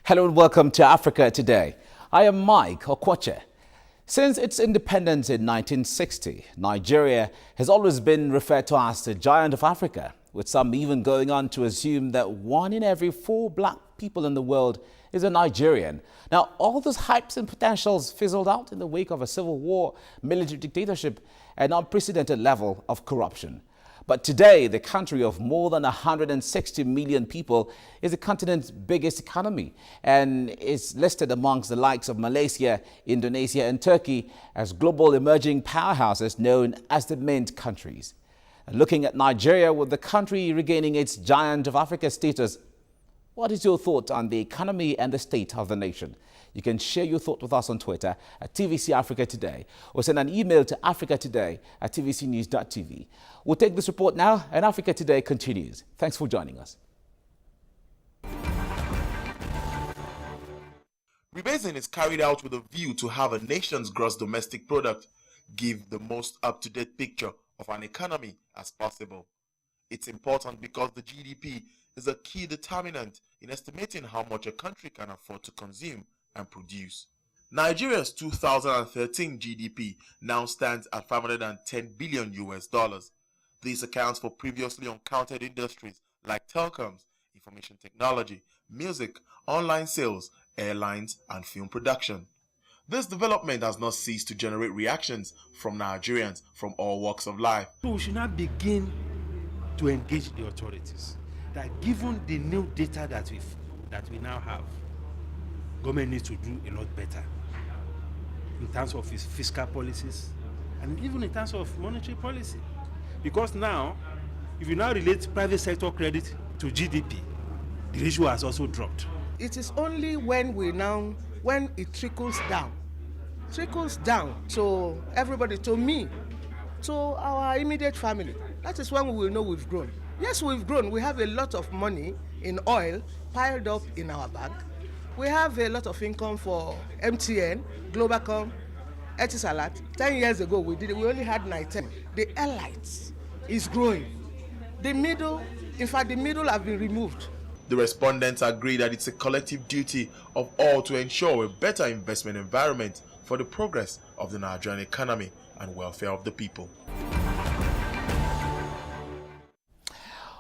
Hello and welcome to Africa Today. I am Mike Okwoche. Since its independence in 1960, Nigeria has always been referred to as the giant of Africa, with some even going on to assume that 1 in every 4 black people in the world is a Nigerian. Now, all those hypes and potentials fizzled out in the wake of a civil war, military dictatorship, and unprecedented level of corruption. But today, the country of more than 160 million people is the continent's biggest economy and is listed amongst the likes of Malaysia, Indonesia and Turkey as global emerging powerhouses known as the Mint countries. And looking at Nigeria, with the country regaining its giant of Africa status, what is your thought on the economy and the state of the nation? You can share your thought with us on Twitter at TVC Africa Today or send an email to africatoday@tvcnews.tv. We'll take this report now, and Africa Today continues. Thanks for joining us. Rebasing is carried out with a view to have a nation's gross domestic product give the most up-to-date picture of an economy as possible. It's important because the GDP is a key determinant in estimating how much a country can afford to consume and produce. Nigeria's 2013 GDP now stands at $510 billion US. This accounts for previously uncounted industries like telecoms, information technology, music, online sales, airlines, and film production. This development has not ceased to generate reactions from Nigerians from all walks of life. So we should now begin to engage the authorities that given the new data that we now have, government needs to do a lot better in terms of its fiscal policies and even in terms of monetary policy. Because now, if you now relate private sector credit to GDP, the ratio has also dropped. It is only when it trickles down to everybody, to me, to our immediate family. That is when we will know we've grown. Yes, we've grown. We have a lot of money in oil piled up in our bank. We have a lot of income for MTN, Globalcom, Etisalat. 10 years ago, we only had 19. The elites is growing. The middle have been removed. The respondents agree that it's a collective duty of all to ensure a better investment environment for the progress of the Nigerian economy and welfare of the people.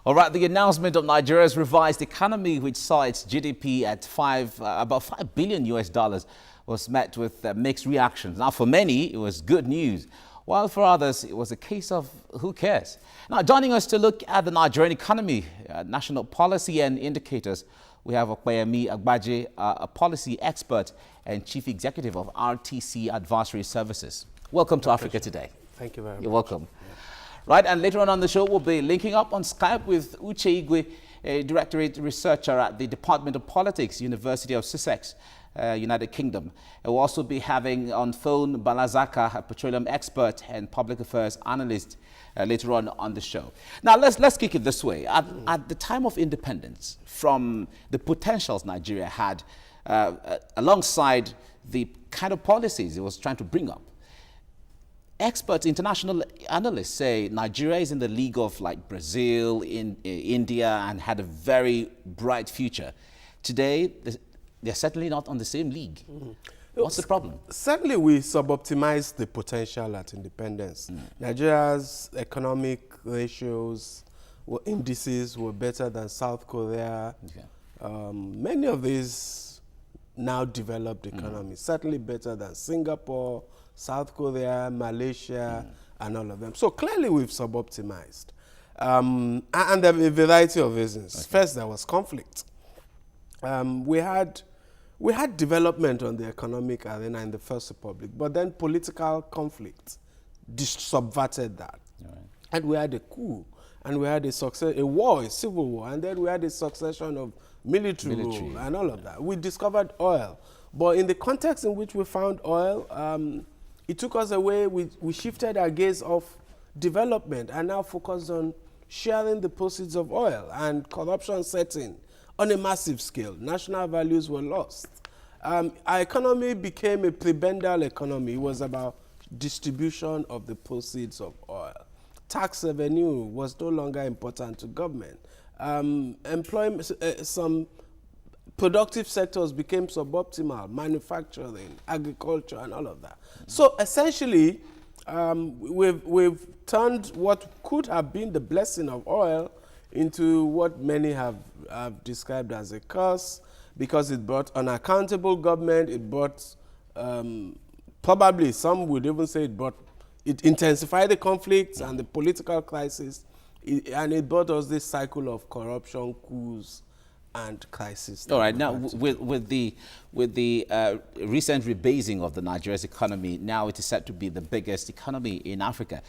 All right, the announcement of Nigeria's revised economy, which saw its GDP at about $5 billion US, was met with mixed reactions. Now, for many, it was good news, while for others, it was a case of who cares. Now, joining us to look at the Nigerian economy, national policy and indicators, we have Okwoche, a policy expert and chief executive of RTC Advisory Services. Welcome to Africa Today. Thank you very much. You're welcome. Right, and later on the show, we'll be linking up on Skype with Okwoche Igwe, a directorate researcher at the Department of Politics, University of Sussex, United Kingdom. We'll also be having on phone Balazaka, a petroleum expert and public affairs analyst, later on the show. Now, let's kick it this way. At the time of independence, from the potentials Nigeria had, alongside the kind of policies it was trying to bring up, experts, international analysts say Nigeria is in the league of like Brazil, India, and had a very bright future. Today, they're certainly not on the same league. What's the problem? Certainly, we suboptimized the potential at independence. Nigeria's economic ratios, indices were better than South Korea. Okay. Many of these now developed economies, certainly better than Singapore, South Korea, Malaysia, and all of them. So clearly we've suboptimized. And there are a variety of reasons. Okay. First, there was conflict. We had development on the economic arena in the First Republic, but then political conflict subverted that. Right. And we had a coup, and we had a war, a civil war, and then we had a succession of military rule and all of that. We discovered oil. But in the context in which we found oil, it took us away. We shifted our gaze off development and now focused on sharing the proceeds of oil, and corruption set in on a massive scale. National values were lost. Our economy became a prebendal economy. It was about distribution of the proceeds of oil. Tax revenue was no longer important to government. Employment, some productive sectors became suboptimal, manufacturing, agriculture, and all of that. So essentially, we've turned what could have been the blessing of oil into what many have described as a curse, because it brought unaccountable government, it brought, probably some would even say it intensified the conflicts and the political crisis, and it brought us this cycle of corruption, coups, and crisis. All right, now with the recent rebasing of the Nigeria's economy, now it is said to be the biggest economy in Africa.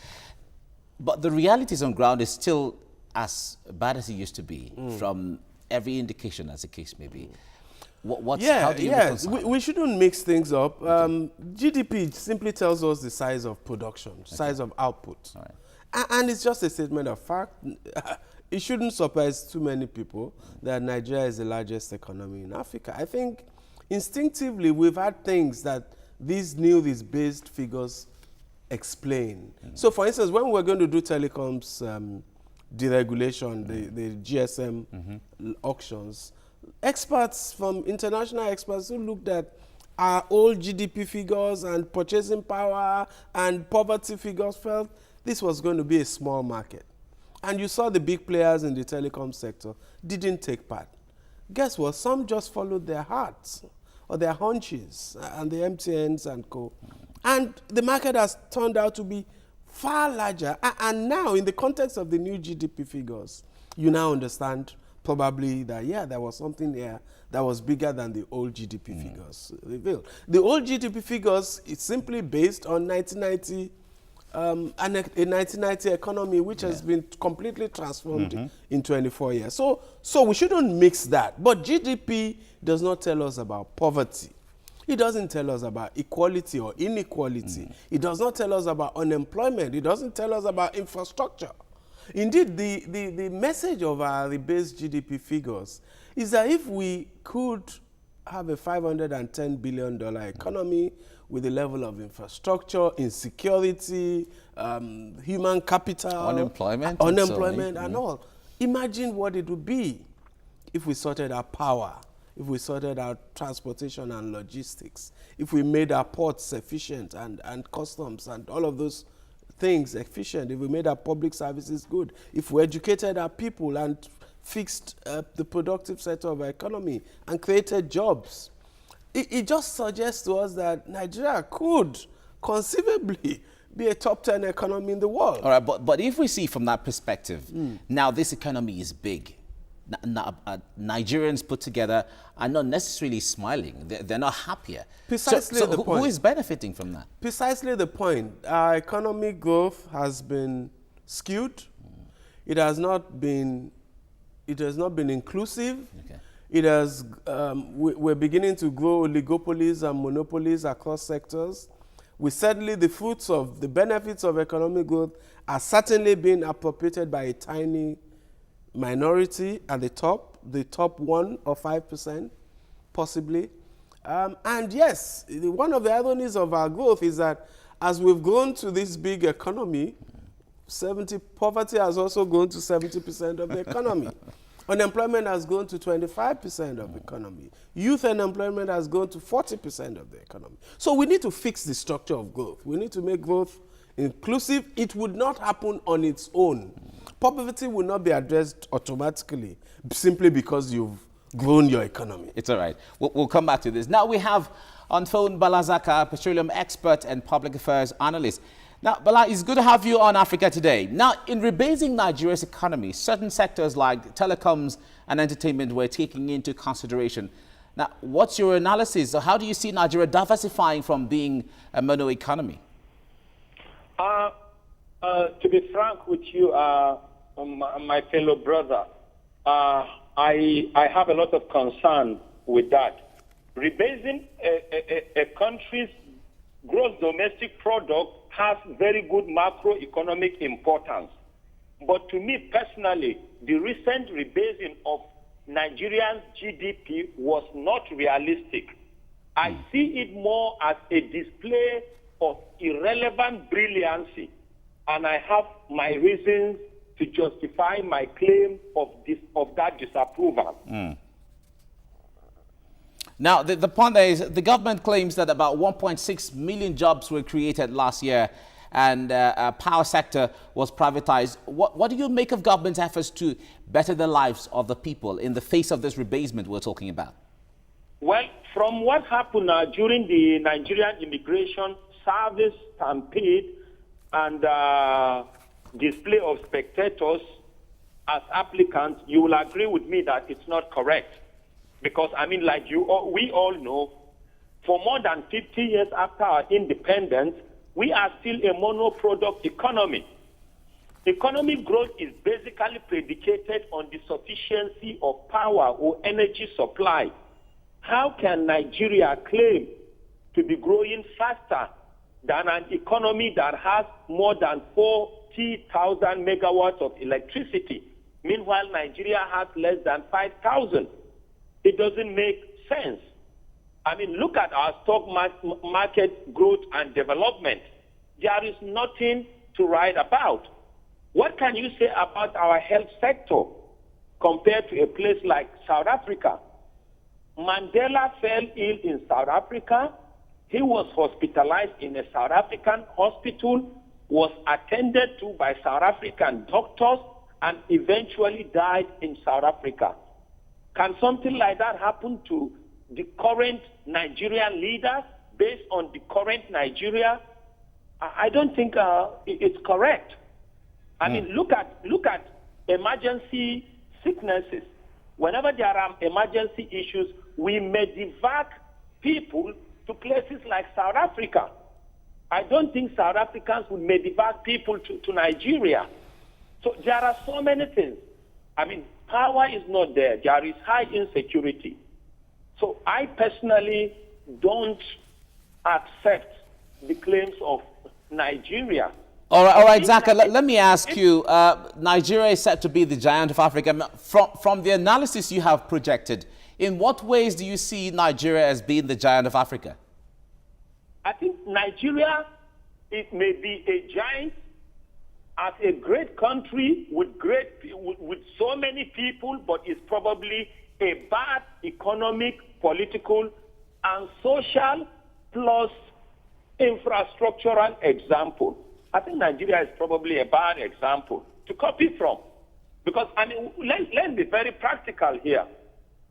But the realities on ground is still as bad as it used to be, from every indication, as the case may be. How do you reconcile? We shouldn't mix things up. GDP simply tells us the size of production, size of output. All right. And it's just a statement of fact. It shouldn't surprise too many people that Nigeria is the largest economy in Africa. I think instinctively we've had things that these based figures explain. So for instance, when we're going to do telecoms deregulation, the GSM auctions, international experts who looked at our old GDP figures and purchasing power and poverty figures felt this was going to be a small market. And you saw the big players in the telecom sector didn't take part. Guess what? Some just followed their hearts or their hunches, and the MTNs and co. And the market has turned out to be far larger. And now, in the context of the new GDP figures, you now understand probably that, yeah, there was something there that was bigger than the old GDP figures revealed. The old GDP figures is simply based on 1990, a 1990 economy which has been completely transformed in 24 years. So we shouldn't mix that. But GDP does not tell us about poverty. It doesn't tell us about equality or inequality. It does not tell us about unemployment. It doesn't tell us about infrastructure. Indeed, the message of our rebased GDP figures is that if we could have a $510 billion economy with the level of infrastructure, insecurity, human capital, unemployment and all. Imagine what it would be if we sorted out power, if we sorted out transportation and logistics, if we made our ports efficient and customs and all of those things efficient, if we made our public services good, if we educated our people and fixed the productive sector of our economy and created jobs. It just suggests to us that Nigeria could conceivably be a top 10 economy in the world. All right, but if we see from that perspective, now this economy is big. Nigerians put together are not necessarily smiling. They're not happier. Precisely the point. Who is benefiting from that? Precisely the point. Our economic growth has been skewed. It has not been inclusive. Okay. It has, we're beginning to grow oligopolies and monopolies across sectors. The benefits of economic growth are certainly being appropriated by a tiny minority at the top 1 or 5%, possibly. And yes, one of the ironies of our growth is that as we've grown to this big economy, poverty has also grown to 70% of the economy. Unemployment has grown to 25% of the economy. Youth unemployment has grown to 40% of the economy. So we need to fix the structure of growth. We need to make growth inclusive. It would not happen on its own. Poverty will not be addressed automatically simply because you've grown your economy. It's all right. We'll come back to this. Now we have on phone Bala Zaka, petroleum expert and public affairs analyst. Now, Bala, it's good to have you on Africa Today. Now, in rebasing Nigeria's economy, certain sectors like telecoms and entertainment were taken into consideration. Now, what's your analysis? How do you see Nigeria diversifying from being a mono economy? To be frank with you, my fellow brother, I have a lot of concern with that. Rebasing a country's gross domestic product has very good macroeconomic importance. But to me personally, the recent rebasing of Nigeria's GDP was not realistic. I see it more as a display of irrelevant brilliancy, and I have my reasons to justify my claim of that disapproval. Now, the point is, the government claims that about 1.6 million jobs were created last year and power sector was privatized. What do you make of government's efforts to better the lives of the people in the face of this rebasement we're talking about? Well, from what happened during the Nigerian Immigration Service stampede and display of spectators as applicants, you will agree with me that it's not correct. Because, I mean, like we all know, for more than 50 years after our independence, we are still a monoproduct economy. Economic growth is basically predicated on the sufficiency of power or energy supply. How can Nigeria claim to be growing faster than an economy that has more than 40,000 megawatts of electricity? Meanwhile, Nigeria has less than 5,000. It doesn't make sense. I mean, look at our stock market growth and development. There is nothing to write about. What can you say about our health sector compared to a place like South Africa? Mandela fell ill in South Africa. He was hospitalized in a South African hospital, was attended to by South African doctors, and eventually died in South Africa. Can something like that happen to the current Nigerian leaders based on the current Nigeria? I don't think it's correct. I mean, look at emergency sicknesses. Whenever there are emergency issues, we medevac people to places like South Africa. I don't think South Africans would medevac people to Nigeria. So there are so many things. I mean, power is not there. There is high insecurity. So I personally don't accept the claims of Nigeria. All right, Zaka, let me ask you, Nigeria is said to be the giant of Africa. From the analysis you have projected, in what ways do you see Nigeria as being the giant of Africa? I think Nigeria, it may be a giant as a great country with so many people, but it's probably a bad economic, political, and social plus infrastructural example. I think Nigeria is probably a bad example to copy from. Because, I mean, let's be very practical here.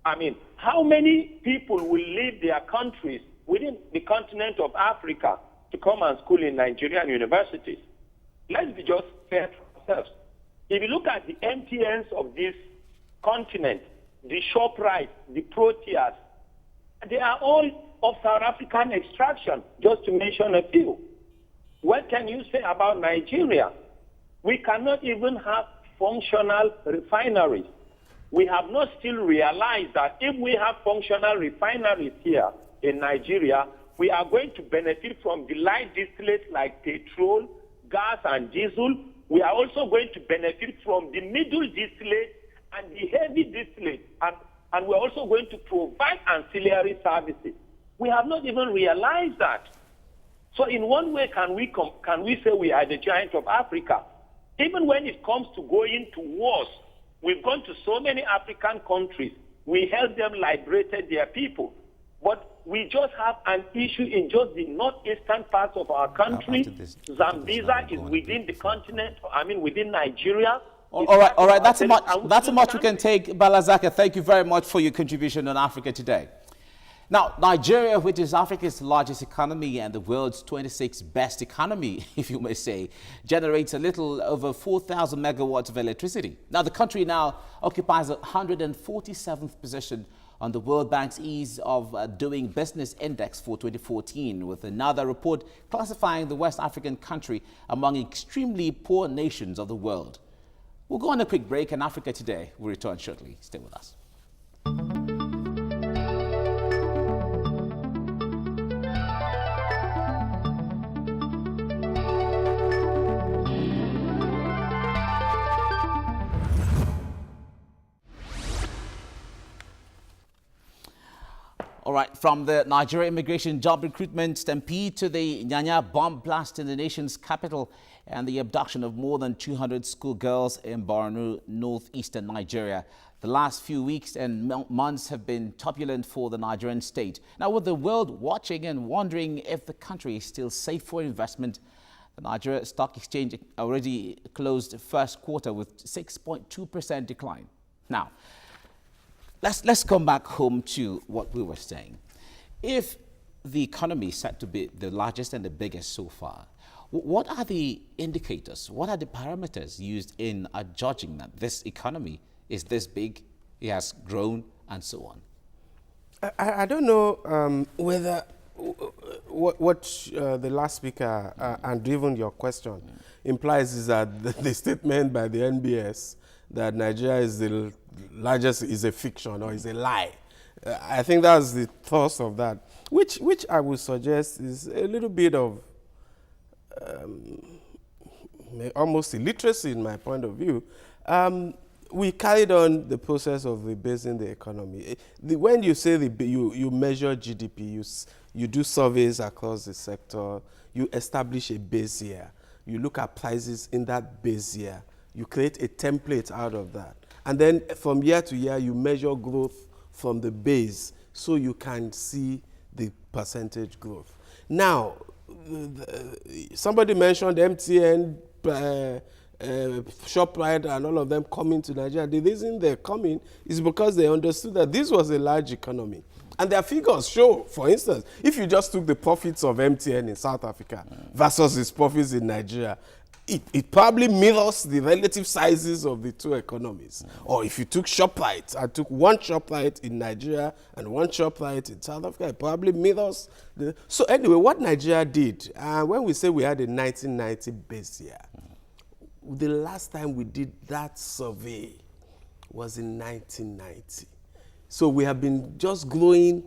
I mean, how many people will leave their countries within the continent of Africa to come and school in Nigerian universities? Let's be just fair to ourselves. If you look at the MTNs of this continent, the ShopRite, the Proteas, they are all of South African extraction, just to mention a few. What can you say about Nigeria? We cannot even have functional refineries. We have not still realized that if we have functional refineries here in Nigeria, we are going to benefit from the light distillates like petrol, gas, and diesel. We are also going to benefit from the middle distillate and the heavy distillate, and we're also going to provide ancillary services. We have not even realized that. So in one way, can we say we are the giant of Africa? Even when it comes to going to wars, we've gone to so many African countries. We helped them liberated their people. But we just have an issue in just the northeastern parts of our country. Zambia is within the continent, within Nigeria. All right. That's a much we can take. Balazaka, thank you very much for your contribution on Africa Today. Now, Nigeria, which is Africa's largest economy and the world's 26th best economy, if you may say, generates a little over 4,000 megawatts of electricity. Now, the country now occupies a 147th position on the World Bank's Ease of Doing Business Index for 2014, with another report classifying the West African country among extremely poor nations of the world. We'll go on a quick break, and Africa Today will return shortly. Stay with us. All All right, from the Nigeria immigration job recruitment stampede to the Nyanya bomb blast in the nation's capital and the abduction of more than 200 schoolgirls in Borno, northeastern Nigeria. The last few weeks and months have been turbulent for the Nigerian state. Now, with the world watching and wondering if the country is still safe for investment, the Nigeria Stock Exchange already closed first quarter with 6.2% decline. Now, let's come back home to what we were saying. If the economy is said to be the largest and the biggest so far, what are the indicators? What are the parameters used in judging that this economy is this big, it has grown, and so on? I don't know whether what the last speaker and even your question implies is that the statement by the NBS that Nigeria is the largest is a fiction or is a lie. I think that's the thrust of that, which I would suggest is a little bit of almost illiteracy in my point of view. We carried on the process of rebasing the economy. When you say you measure GDP, you do surveys across the sector, you establish a base year, you look at prices in that base year, you create a template out of that. And then from year to year, you measure growth from the base so you can see the percentage growth. Now, somebody mentioned MTN, ShopRite and all of them coming to Nigeria. The reason they're coming is because they understood that this was a large economy. And their figures show, for instance, if you just took the profits of MTN in South Africa versus its profits in Nigeria, it probably mirrors the relative sizes of the two economies. Or if you took ShopRite, I took one ShopRite in Nigeria and one ShopRite in South Africa, it probably mirrors the... So anyway, what Nigeria did, when we say we had a 1990 base year, the last time we did that survey was in 1990. So we have been just growing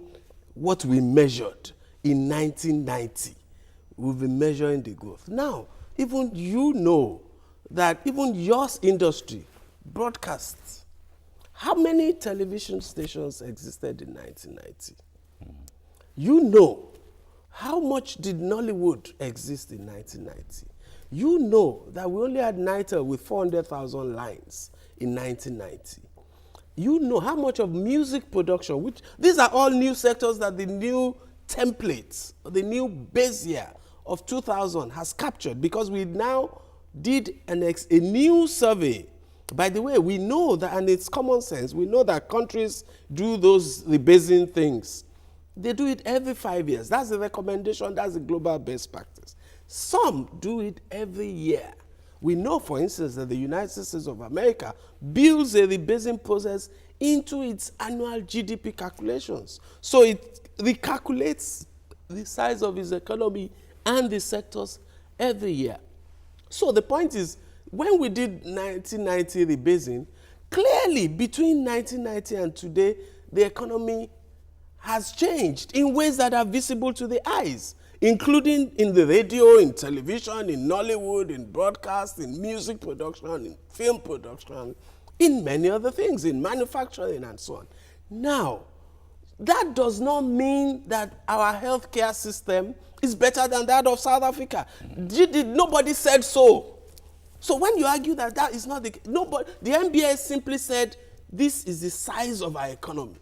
what we measured in 1990. We've been measuring the growth. Now, even you know that even your industry, broadcasts, how many television stations existed in 1990? You know how much did Nollywood exist in 1990? You know that we only had NITEL with 400,000 lines in 1990. You know how much of music production, which these are all new sectors that the new templates, the new base year of 2000 has captured, because we now did a new survey. By the way, we know that, and it's common sense, we know that countries do those rebasing things. They do it every 5 years. That's the recommendation, that's the global best practice. Some do it every year. We know, for instance, that the United States of America builds a rebasing process into its annual GDP calculations. So it recalculates the size of its economy and the sectors every year. So the point is, when we did 1990 rebasing, clearly between 1990 and today, the economy has changed in ways that are visible to the eyes, including in the radio, in television, in Nollywood, in broadcast, in music production, in film production, in many other things, in manufacturing and so on. Now, that does not mean that our healthcare system is better than that of South Africa. Nobody said so. So when you argue that that is not the case, the MBS simply said this is the size of our economy.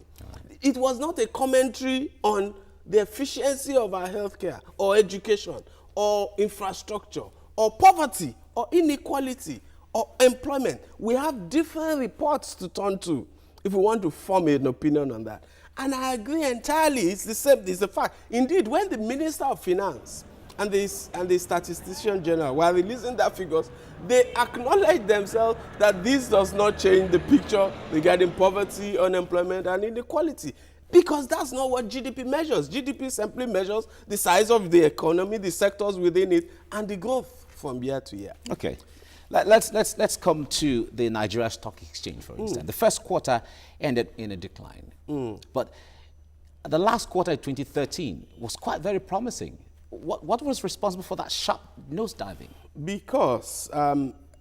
It was not a commentary on the efficiency of our healthcare or education or infrastructure or poverty or inequality or employment. We have different reports to turn to if we want to form an opinion on that. And I agree entirely, it's the same, it's the fact. Indeed, when the Minister of Finance and the Statistician General were releasing that figures, they acknowledged themselves that this does not change the picture regarding poverty, unemployment, and inequality. Because that's not what GDP measures. GDP simply measures the size of the economy, the sectors within it, and the growth from year to year. Okay. Let's come to the Nigeria Stock Exchange, for instance. The first quarter ended in a decline. But the last quarter of 2013 was quite very promising. What was responsible for that sharp nosediving? Because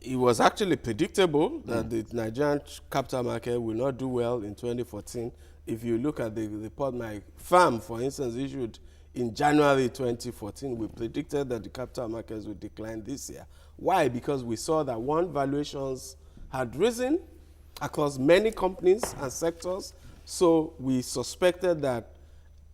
it was actually predictable that the Nigerian capital market will not do well in 2014 if you look at the report my firm, for instance, issued in January 2014, we predicted that the capital markets would decline this year. Why? Because we saw that one, valuations had risen across many companies and sectors, so we suspected that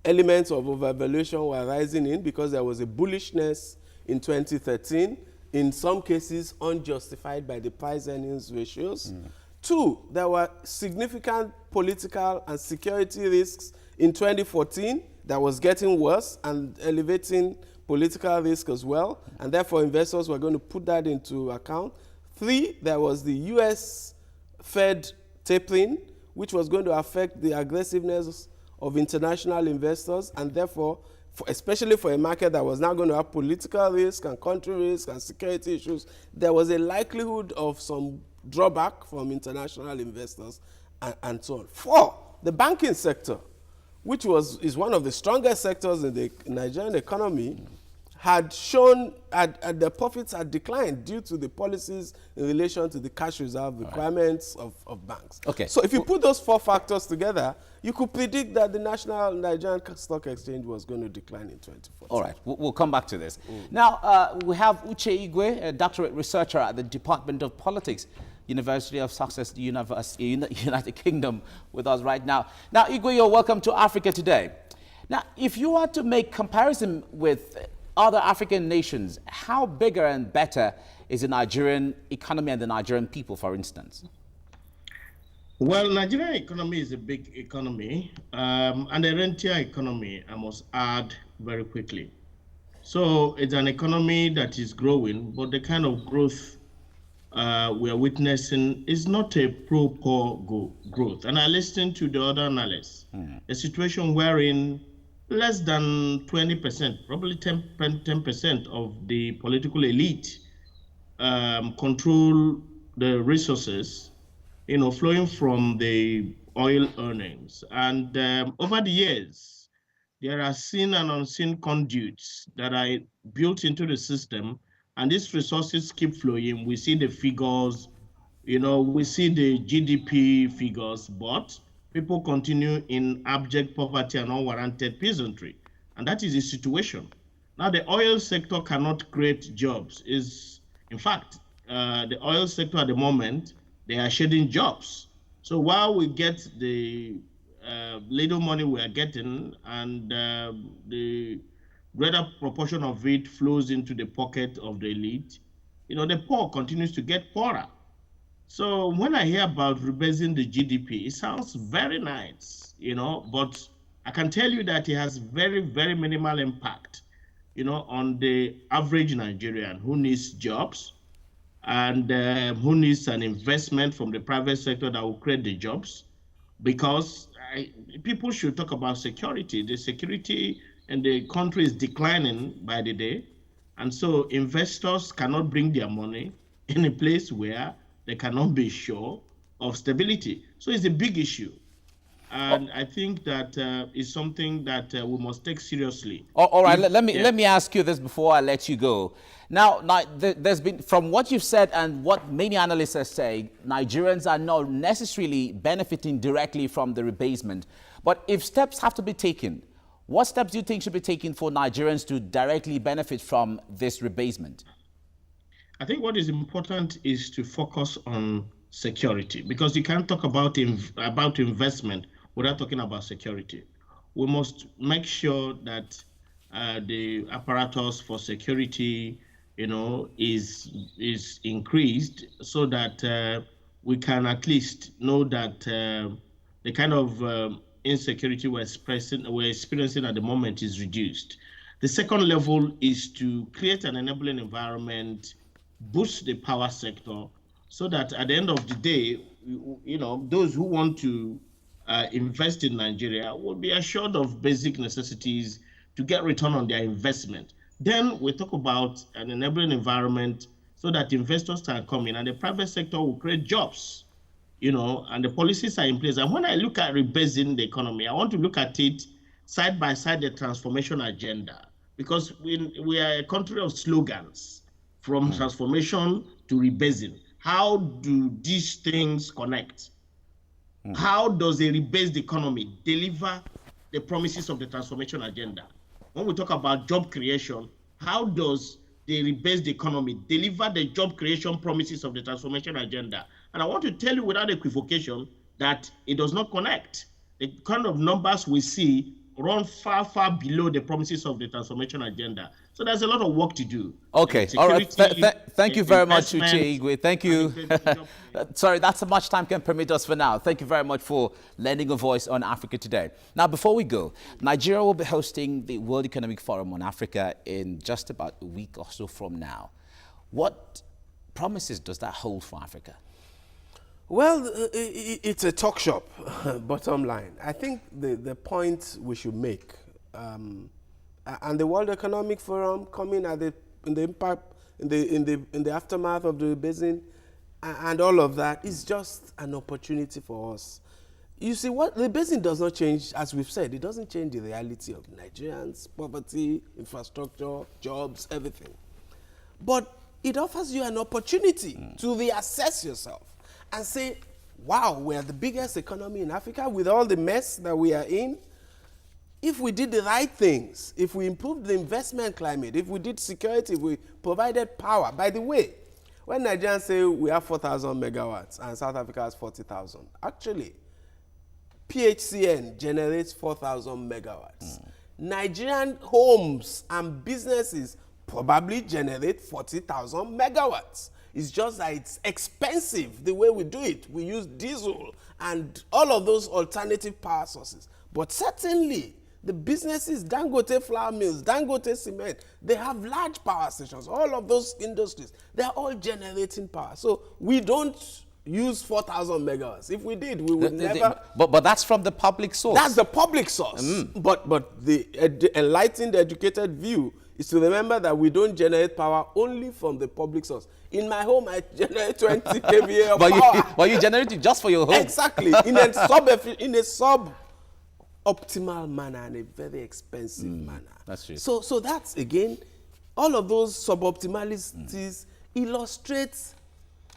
elements of overvaluation were rising in because there was a bullishness in 2013, in some cases unjustified by the price earnings ratios. Two, there were significant political and security risks in 2014 that was getting worse and elevating political risk as well, and therefore investors were going to put that into account. Three, there was the US Fed tapering, which was going to affect the aggressiveness of international investors, and therefore, especially for a market that was now going to have political risk and country risk and security issues, there was a likelihood of some drawback from international investors and so on. Four, the banking sector, which is one of the strongest sectors in the Nigerian economy, had shown the profits had declined due to the policies in relation to the cash reserve requirements of banks. Okay. So if you put those four factors together, you could predict that the National Nigerian Stock Exchange was going to decline in 2014. All right, we'll come back to this. Now, we have Uche Igwe, a doctorate researcher at the Department of Politics, University of Sussex, United Kingdom, with us right now. Now, Igwe, you're welcome to Africa Today. Now, if you were to make comparison with other African nations, how bigger and better is the Nigerian economy and the Nigerian people, for instance? Well, Nigerian economy is a big economy, and a rentier economy, I must add very quickly. So it's an economy that is growing, but the kind of growth we are witnessing is not a pro-poor growth. And I listened to the other analysts, a situation wherein less than 20%, probably 10% of the political elite control the resources, flowing from the oil earnings. And over the years, there are seen and unseen conduits that are built into the system, and these resources keep flowing. We see the figures, we see the GDP figures, but people continue in abject poverty and unwarranted peasantry. And that is the situation. Now, the oil sector cannot create jobs. In fact, the oil sector at the moment, they are shedding jobs. So while we get the little money we are getting, and the greater proportion of it flows into the pocket of the elite, the poor continues to get poorer. So when I hear about rebasing the GDP, it sounds very nice, but I can tell you that it has very, very minimal impact, on the average Nigerian who needs jobs and who needs an investment from the private sector that will create the jobs. Because people should talk about security. The security in the country is declining by the day. And so investors cannot bring their money in a place where they cannot be sure of stability. So it's a big issue. And I think that is something that we must take seriously. All right, let me ask you this before I let you go. Now, there's been, from what you've said and what many analysts are saying, Nigerians are not necessarily benefiting directly from the rebasement. But if steps have to be taken, what steps do you think should be taken for Nigerians to directly benefit from this rebasement? I think what is important is to focus on security, because you can't talk about investment without talking about security. We must make sure that the apparatus for security, is increased, so that we can at least know that the kind of insecurity we're experiencing at the moment is reduced. The second level is to create an enabling environment, boost the power sector, so that at the end of the day, those who want to invest in Nigeria will be assured of basic necessities to get return on their investment. Then we talk about an enabling environment so that investors can come in and the private sector will create jobs, and the policies are in place. And when I look at rebasing the economy, I want to look at it side by side the transformation agenda, because we are a country of slogans, from transformation to rebasing. How do these things connect? How does a rebased economy deliver the promises of the transformation agenda? When we talk about job creation, how does the rebased economy deliver the job creation promises of the transformation agenda? And I want to tell you without equivocation that it does not connect. The kind of numbers we see run far, far below the promises of the transformation agenda. So there's a lot of work to do. Okay, all right. Thank you very much, Uche Igwe. Thank you. Sorry, that's how much time can permit us for now. Thank you very much for lending a voice on Africa Today. Now, before we go, Nigeria will be hosting the World Economic Forum on Africa in just about a week or so from now. What promises does that hold for Africa? Well, it's a talk shop, bottom line. I think the point we should make, and the World Economic Forum coming at in the aftermath of the basin, and all of that is just an opportunity for us. You see, what the basin does not change, as we've said, it doesn't change the reality of Nigerians, poverty, infrastructure, jobs, everything. But it offers you an opportunity to reassess yourself and say, wow, we're the biggest economy in Africa with all the mess that we are in. If we did the right things, if we improved the investment climate, if we did security, if we provided power. By the way, when Nigerians say we have 4,000 megawatts and South Africa has 40,000, actually, PHCN generates 4,000 megawatts. Nigerian homes and businesses probably generate 40,000 megawatts. It's just that it's expensive the way we do it. We use diesel and all of those alternative power sources. But certainly, the businesses, Dangote flour mills, Dangote cement, they have large power stations. All of those industries, they're all generating power. So we don't use 4,000 megawatts. If we did, we would never... But that's from the public source. That's the public source. But the enlightened, educated view is to remember that we don't generate power only from the public source. In my home, I generate 20 kVA of power. But you generate it just for your home. Exactly. In a sub-optimal manner and a very expensive manner. That's true. So that's, again, all of those suboptimalities illustrates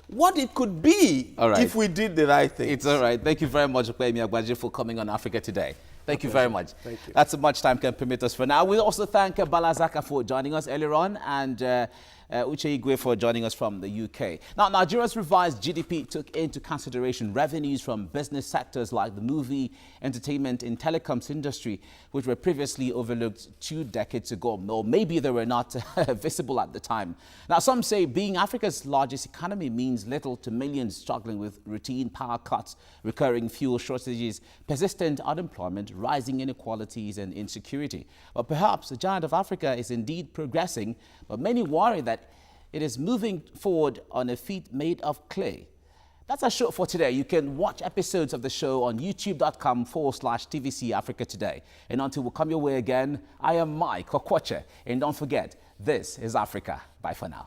what it could be if we did the right thing. It's all right. Thank you very much, Okwoche, for coming on Africa Today. Thank you very much. Thank you. That's as much time can permit us for now. We also thank Balazaka for joining us earlier on, and Uche Igwe for joining us from the UK. Now, Nigeria's revised GDP took into consideration revenues from business sectors like the movie, entertainment, and telecoms industry, which were previously overlooked 2 decades ago, or maybe they were not visible at the time. Now, some say being Africa's largest economy means little to millions struggling with routine power cuts, recurring fuel shortages, persistent unemployment, rising inequalities, and insecurity. But perhaps the giant of Africa is indeed progressing, but many worry that it is moving forward on a feet made of clay. That's our show for today. You can watch episodes of the show on youtube.com/TVC Africa Today. And until we come your way again, I am Mike Okwoche. And don't forget, this is Africa. Bye for now.